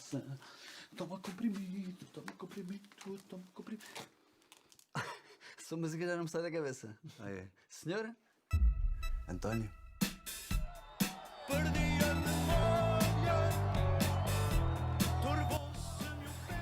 cabeça. Toma comprimido, toma comprimido, toma comprimido. Essa música já não me sai da cabeça. Ah, é. Senhora? António?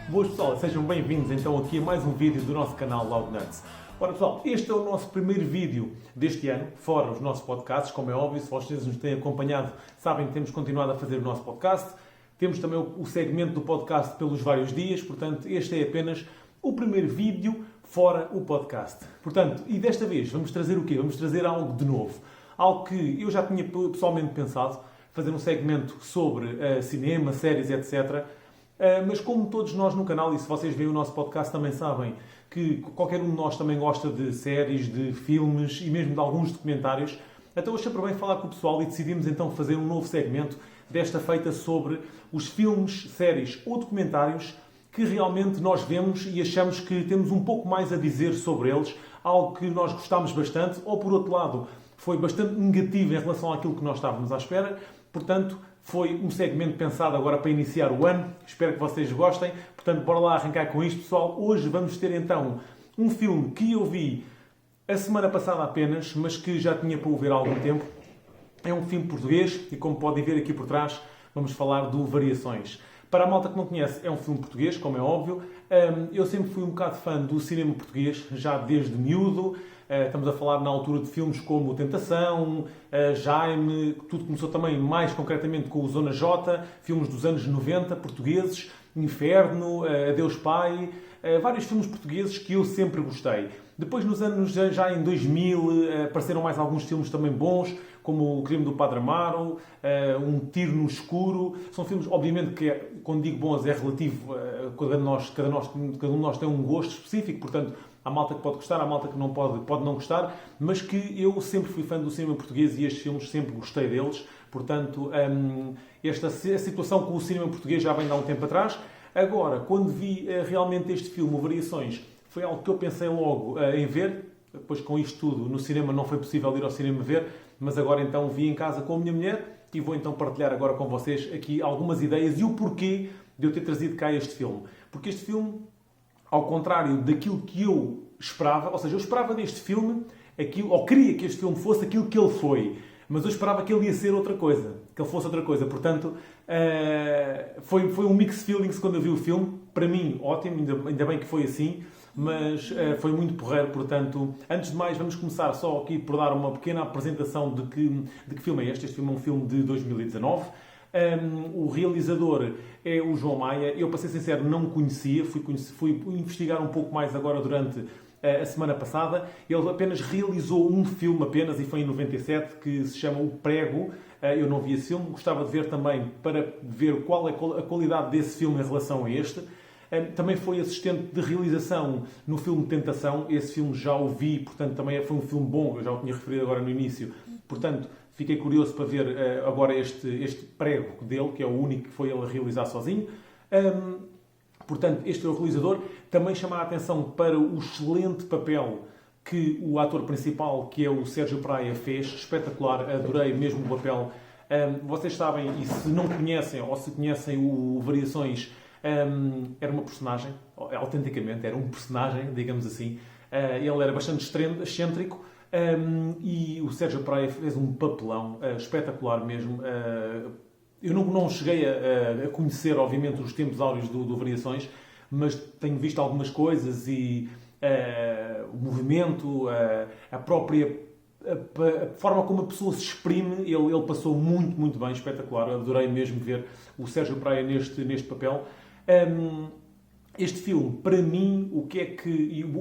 Boas pessoal, sejam bem-vindos então aqui a mais um vídeo do nosso canal Loud Nerds. Ora pessoal, este é o nosso primeiro vídeo deste ano, fora os nossos podcasts, como é óbvio, se vocês nos têm acompanhado sabem que temos continuado a fazer o nosso podcast. Temos também o segmento do podcast pelos vários dias, portanto este é apenas o primeiro vídeo fora o podcast. Portanto, e desta vez vamos trazer o quê? Vamos trazer algo de novo. Algo que eu já tinha pessoalmente pensado, fazer um segmento sobre cinema, séries, etc., mas como todos nós no canal, e se vocês veem o nosso podcast também sabem que qualquer um de nós também gosta de séries, de filmes e mesmo de alguns documentários, então achei por bem falar com o pessoal e decidimos então fazer um novo segmento desta feita sobre os filmes, séries ou documentários que realmente nós vemos e achamos que temos um pouco mais a dizer sobre eles, algo que nós gostámos bastante, ou por outro lado foi bastante negativo em relação àquilo que nós estávamos à espera. Portanto, foi um segmento pensado agora para iniciar o ano. Espero que vocês gostem. Portanto, bora lá arrancar com isto, pessoal. Hoje vamos ter então um filme que eu vi a semana passada apenas, mas que já tinha para o ver há algum tempo. É um filme português e, como podem ver aqui por trás, vamos falar do Variações. Para a malta que não conhece, é um filme português, como é óbvio. Eu sempre fui um bocado fã do cinema português, já desde miúdo. Estamos a falar na altura de filmes como Tentação, Jaime, tudo começou também mais concretamente com o Zona J, filmes dos anos 90, portugueses, Inferno, Adeus Pai, vários filmes portugueses que eu sempre gostei. Depois, nos anos já em 2000, apareceram mais alguns filmes também bons, como O Crime do Padre Amaro, Um Tiro no Escuro. São filmes, obviamente, que quando digo bons é relativo, cada um de nós tem um gosto específico, portanto, há malta que pode gostar, há malta que não pode não gostar, mas que eu sempre fui fã do cinema português e estes filmes sempre gostei deles. Portanto, esta situação com o cinema português já vem de há um tempo atrás. Agora, quando vi realmente este filme, o Variações, foi algo que eu pensei logo em ver. Depois, com isto tudo, no cinema não foi possível ir ao cinema ver, mas agora então vi em casa com a minha mulher e vou então partilhar agora com vocês aqui algumas ideias e o porquê de eu ter trazido cá este filme. Porque este filme, ao contrário daquilo que eu esperava, ou seja, eu esperava deste filme aquilo, ou queria que este filme fosse aquilo que ele foi, mas eu esperava que ele ia ser outra coisa, que ele fosse outra coisa. Portanto, foi um mixed feelings quando eu vi o filme. Para mim, ótimo, ainda bem que foi assim, mas foi muito porreiro. Portanto, antes de mais, vamos começar só aqui por dar uma pequena apresentação de que filme é este. Este filme é um filme de 2019. O realizador é o João Maia. Eu, para ser sincero, não o conhecia. Fui investigar um pouco mais agora durante a semana passada. Ele apenas realizou um filme apenas, e foi em 97, que se chama O Prego. Eu não vi esse filme. Gostava de ver também para ver qual é a qualidade desse filme em relação a este. Também foi assistente de realização no filme Tentação. Esse filme já o vi, portanto também foi um filme bom. Eu já o tinha referido agora no início. Portanto, fiquei curioso para ver agora este prego dele, que é o único que foi ele a realizar sozinho. Portanto, este é o realizador. Também chama a atenção para o excelente papel que o ator principal, que é o Sérgio Praia, fez. Espetacular, adorei mesmo o papel. Vocês sabem, e se não conhecem, ou se conhecem o Variações, era uma personagem, autenticamente, era um personagem, digamos assim. Ele era bastante excêntrico. E o Sérgio Praia fez um papelão espetacular mesmo. Eu não cheguei a conhecer, obviamente, os tempos áureos do Variações, mas tenho visto algumas coisas e o movimento, a própria a forma como a pessoa se exprime, ele passou muito, muito bem, espetacular. Adorei mesmo ver o Sérgio Praia neste papel. Este filme, para mim, o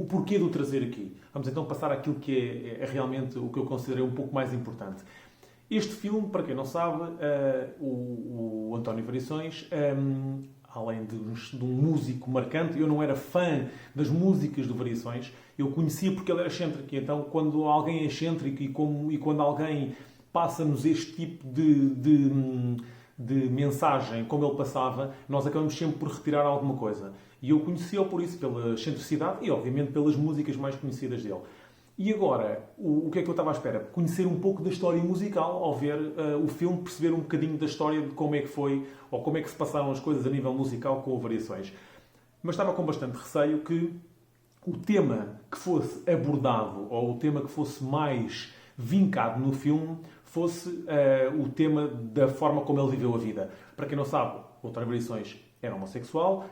porquê de o trazer aqui? Vamos então passar àquilo que é realmente o que eu considerei um pouco mais importante. Este filme, para quem não sabe, o António Variações, além de um músico marcante, eu não era fã das músicas do Variações, eu conhecia porque ele era excêntrico. Então, quando alguém é excêntrico e quando alguém passa-nos este tipo de mensagem, como ele passava, nós acabamos sempre por retirar alguma coisa. E eu conhecia-o por isso, pela excentricidade e, obviamente, pelas músicas mais conhecidas dele. E agora, o que é que eu estava à espera? Conhecer um pouco da história musical ao ver o filme, perceber um bocadinho da história de como é que foi, ou como é que se passaram as coisas a nível musical com variações. Mas estava com bastante receio que o tema que fosse abordado, ou o tema que fosse mais vincado no filme, fosse o tema da forma como ele viveu a vida. Para quem não sabe, o António Variações era homossexual,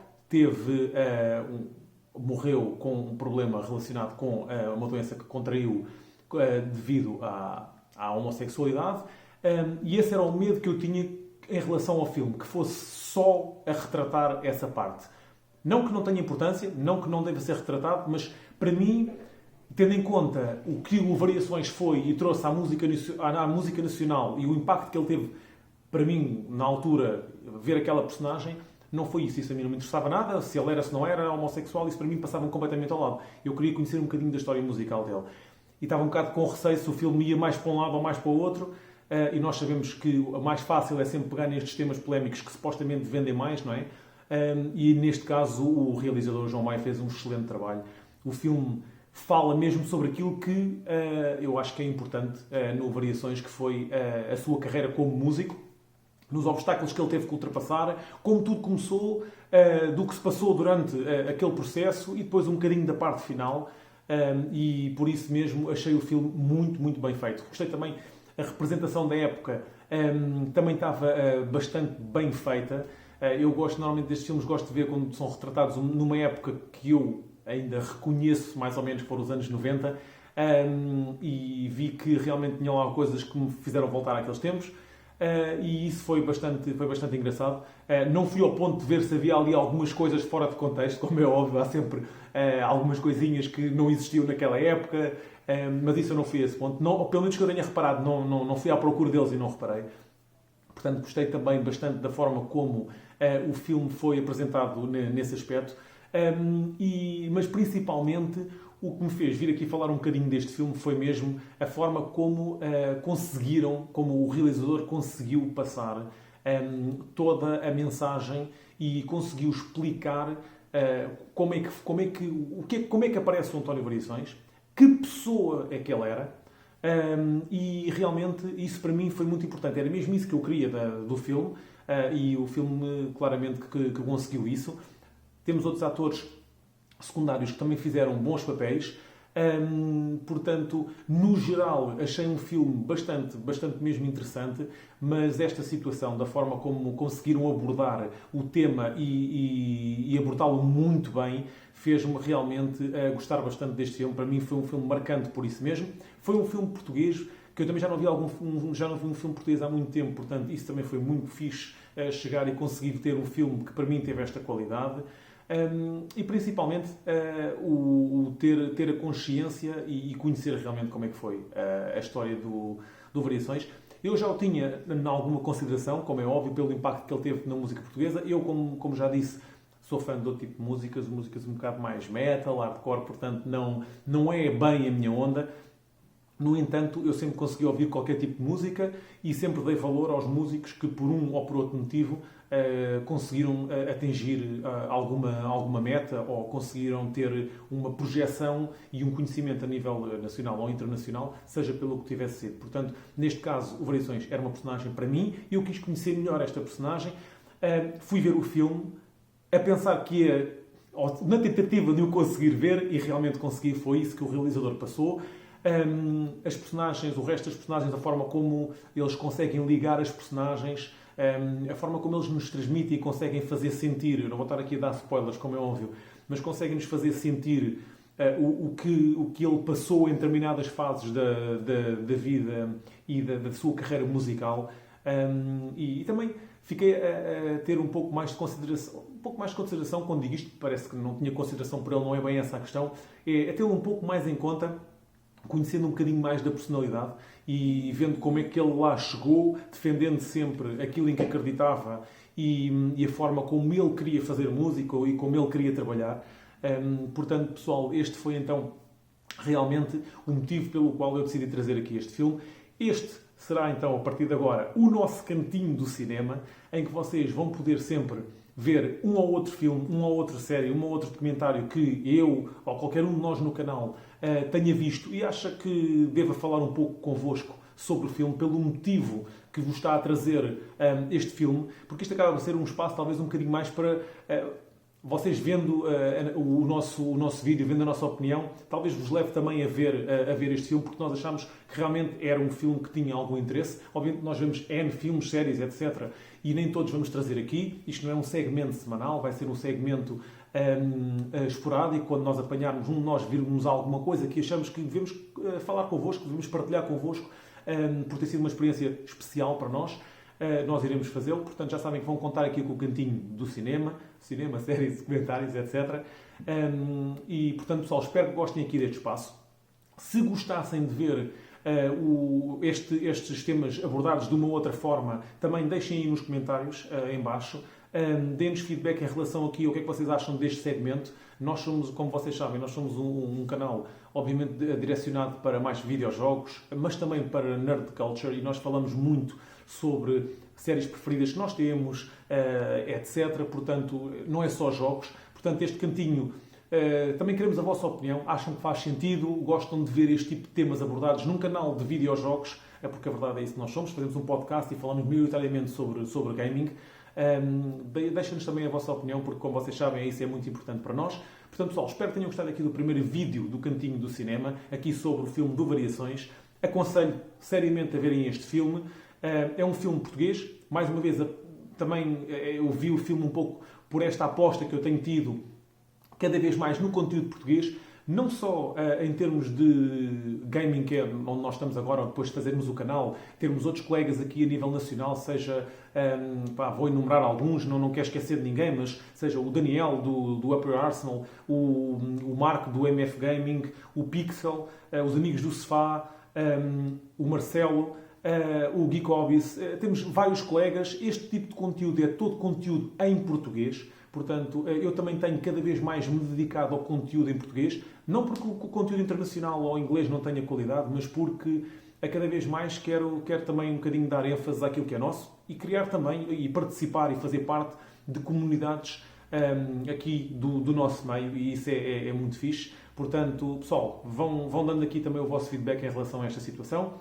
morreu com um problema relacionado com uma doença que contraiu devido à homossexualidade, e esse era o medo que eu tinha em relação ao filme, que fosse só a retratar essa parte. Não que não tenha importância, não que não deva ser retratado, mas para mim, tendo em conta o que o Variações foi e trouxe à música nacional e o impacto que ele teve, para mim, na altura, ver aquela personagem, não foi isso. Isso a mim não me interessava nada. Se ele era, se não era homossexual, isso para mim passava completamente ao lado. Eu queria conhecer um bocadinho da história musical dele. E estava um bocado com receio se o filme ia mais para um lado ou mais para o outro. E nós sabemos que o mais fácil é sempre pegar nestes temas polémicos que supostamente vendem mais, não é? E neste caso o realizador João Maia fez um excelente trabalho. O filme fala mesmo sobre aquilo que eu acho que é importante no Variações, que foi a sua carreira como músico, nos obstáculos que ele teve que ultrapassar, como tudo começou, do que se passou durante aquele processo e depois um bocadinho da parte final. E por isso mesmo achei o filme muito, muito bem feito. Gostei também, a representação da época também estava bastante bem feita. Eu gosto normalmente destes filmes, gosto de ver quando são retratados numa época que eu ainda reconheço mais ou menos que foram os anos 90, e vi que realmente tinham lá coisas que me fizeram voltar àqueles tempos, e isso foi bastante engraçado. Não fui ao ponto de ver se havia ali algumas coisas fora de contexto, como é óbvio, há sempre algumas coisinhas que não existiam naquela época, mas isso eu não fui a esse ponto. Não, pelo menos que eu tenha reparado, não fui à procura deles e não reparei. Portanto, gostei também bastante da forma como o filme foi apresentado nesse aspecto. Mas principalmente o que me fez vir aqui falar um bocadinho deste filme foi mesmo a forma como como o realizador conseguiu passar toda a mensagem e conseguiu explicar como é que aparece o António Variações, que pessoa é que ele era. E realmente isso para mim foi muito importante. Era mesmo isso que eu queria do filme, e o filme claramente que conseguiu isso. Temos outros atores secundários que também fizeram bons papéis. Portanto, no geral, achei um filme bastante mesmo interessante, mas esta situação, da forma como conseguiram abordar o tema e abordá-lo muito bem, fez-me realmente gostar bastante deste filme. Para mim foi um filme marcante por isso mesmo. Foi um filme português, que eu também já não vi um filme português há muito tempo, portanto isso também foi muito fixe, chegar e conseguir ter um filme que para mim teve esta qualidade. E principalmente ter a consciência e conhecer realmente como é que foi a história do Variações. Eu já o tinha em alguma consideração, como é óbvio, pelo impacto que ele teve na música portuguesa. Eu, como já disse, sou fã de outro tipo de músicas um bocado mais metal, hardcore, portanto não é bem a minha onda. No entanto, eu sempre consegui ouvir qualquer tipo de música e sempre dei valor aos músicos que, por um ou por outro motivo, conseguiram atingir alguma meta ou conseguiram ter uma projeção e um conhecimento a nível nacional ou internacional, seja pelo que tivesse sido. Portanto, neste caso, o Variações era uma personagem para mim e eu quis conhecer melhor esta personagem. Fui ver o filme a pensar que ia, na tentativa de o conseguir ver, e realmente consegui. Foi isso que o realizador passou. As personagens, o resto das personagens, a forma como eles conseguem ligar as personagens, a forma como eles nos transmitem e conseguem fazer sentir, eu não vou estar aqui a dar spoilers, como é óbvio, mas conseguem-nos fazer sentir o que ele passou em determinadas fases da vida e da sua carreira musical. E também fiquei a ter um pouco mais de consideração quando digo isto, parece que não tinha consideração por ele, não é bem essa a questão, é tê-lo um pouco mais em conta, conhecendo um bocadinho mais da personalidade e vendo como é que ele lá chegou, defendendo sempre aquilo em que acreditava e a forma como ele queria fazer música e como ele queria trabalhar. Portanto, pessoal, este foi então realmente o motivo pelo qual eu decidi trazer aqui este filme. Este será então, a partir de agora, o nosso cantinho do cinema, em que vocês vão poder sempre ver um ou outro filme, uma ou outra série, um ou outro documentário que eu ou qualquer um de nós no canal tenha visto e acha que deva falar um pouco convosco sobre o filme, pelo motivo que vos está a trazer este filme, porque isto acaba por ser um espaço talvez um bocadinho mais para vocês vendo o nosso vídeo, vendo a nossa opinião, talvez vos leve também a ver este filme, porque nós achámos que realmente era um filme que tinha algum interesse. Obviamente nós vemos N filmes, séries, etc. E nem todos vamos trazer aqui. Isto não é um segmento semanal, vai ser um segmento esporádico, quando nós apanharmos um de nós, virmos alguma coisa que achamos que devemos falar convosco, devemos partilhar convosco, por ter sido uma experiência especial para nós. Nós iremos fazê-lo, portanto já sabem que vão contar aqui com o cantinho do cinema, séries, documentários, etc. E portanto, pessoal, espero que gostem aqui deste espaço. Se gostassem de ver estes temas abordados de uma outra forma, também deixem aí nos comentários em baixo. Deem-nos feedback em relação aqui ao que é que vocês acham deste segmento. Nós somos, como vocês sabem, nós somos um canal, obviamente, direcionado para mais videojogos, mas também para nerd culture, e nós falamos muito sobre séries preferidas que nós temos, etc. Portanto, não é só jogos. Portanto, este cantinho, também queremos a vossa opinião. Acham que faz sentido? Gostam de ver este tipo de temas abordados num canal de videojogos? Porque a verdade é isso que nós somos. Fazemos um podcast e falamos maioritariamente sobre gaming. Deixem-nos também a vossa opinião, porque, como vocês sabem, isso é muito importante para nós. Portanto, pessoal, espero que tenham gostado aqui do primeiro vídeo do Cantinho do Cinema, aqui sobre o filme do Variações. Aconselho seriamente a verem este filme. É um filme português. Mais uma vez, também eu vi o filme um pouco por esta aposta que eu tenho tido cada vez mais no conteúdo português. Não só em termos de gaming, que é onde nós estamos agora, depois de fazermos o canal, termos outros colegas aqui a nível nacional, seja, vou enumerar alguns, não quero esquecer de ninguém, mas seja o Daniel do Upper Arsenal, o Marco do MF Gaming, o Pixel, os amigos do Sofá, o Marcelo, o Geek Hobbies, temos vários colegas. Este tipo de conteúdo é todo conteúdo em português. Portanto, eu também tenho cada vez mais me dedicado ao conteúdo em português, não porque o conteúdo internacional ou inglês não tenha qualidade, mas porque a cada vez mais quero também um bocadinho dar ênfase àquilo que é nosso e criar também, e participar e fazer parte de comunidades aqui do nosso meio, e isso é muito fixe. Portanto, pessoal, vão dando aqui também o vosso feedback em relação a esta situação.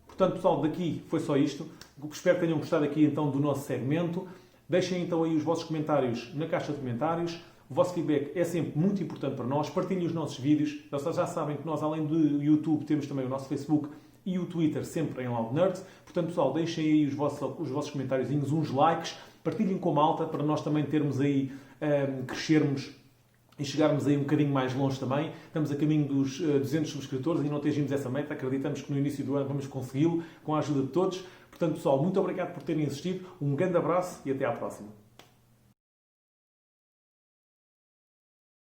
Portanto, pessoal, daqui foi só isto. Espero que tenham gostado aqui então do nosso segmento. Deixem então aí os vossos comentários na caixa de comentários. O vosso feedback é sempre muito importante para nós. Partilhem os nossos vídeos. Vocês já sabem que nós, além do YouTube, temos também o nosso Facebook e o Twitter, sempre em Loud Nerds. Portanto, pessoal, deixem aí os vossos comentários, uns likes. Partilhem com a malta para nós também termos aí, crescermos e chegarmos aí um bocadinho mais longe também. Estamos a caminho dos 200 subscritores e não atingimos essa meta. Acreditamos que no início do ano vamos consegui-lo com a ajuda de todos. Portanto, pessoal, muito obrigado por terem assistido. Um grande abraço e até à próxima.